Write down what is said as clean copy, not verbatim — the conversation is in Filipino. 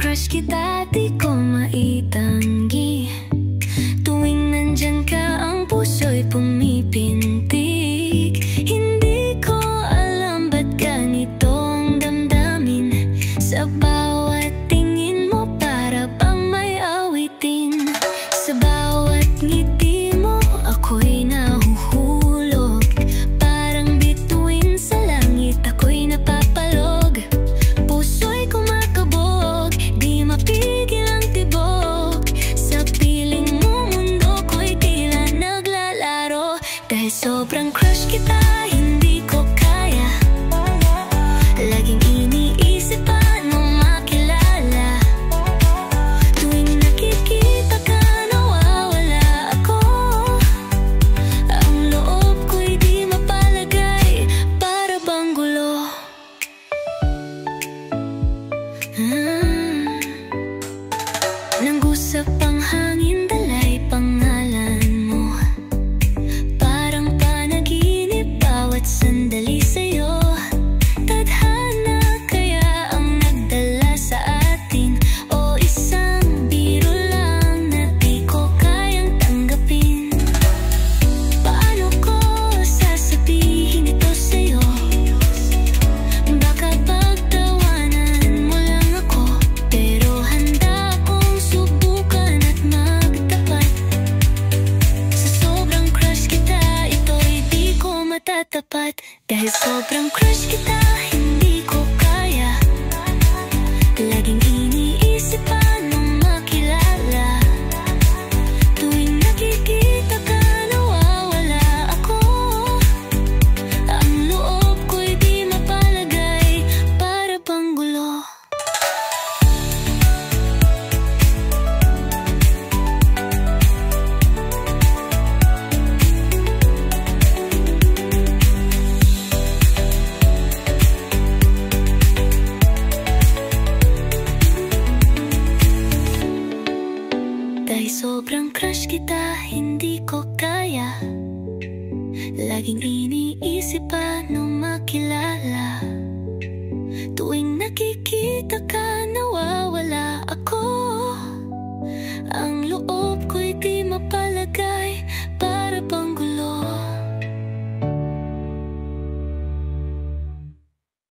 crush kita, di ko maitanggi. Tuwing nandyan ka, ang puso'y pumipintig. Hindi ko alam ba't ganito ang damdamin. Sa bawat tingin mo para bang may awitin. Sa bawat ngiti mo ako'y nahuhulog. Parang bituin sa langit ako'y napapalog. Puso'y kumakabog, di mapigil ang tibok. Sa piling mo mundo ko'y tila naglalaro. Dahil sobrang crush kita, hindi ko kaya. Laging iniisip paano makilala. Tuwing nakikita ka, nawawala ako. Ang loob ko'y di mapalagay, para bang gulo. Nang-usap ang hangin, dala'y pangalan mo. Parang panaginip bawat sandali sa'yo. Tadhana kaya ang nagdala sa atin, o isang biro lang na di ko kayang tanggapin? Paano ko sasabihin ito sa'yo? Baka pagtawanan mo lang ako, pero handa akong subukan at magtapat. Sa sobrang crush kita, ito'y di ko matatapat. Dahil sobrang crush kita, hindi ko kaya. Laging iniisip paano makilala. Tuwing nakikita ka, nawawala ako. Ang loob ko'y di mapalagay, para bang gulo. Dahil sobrang crush kita, hindi ko kaya. Laging iniisip paano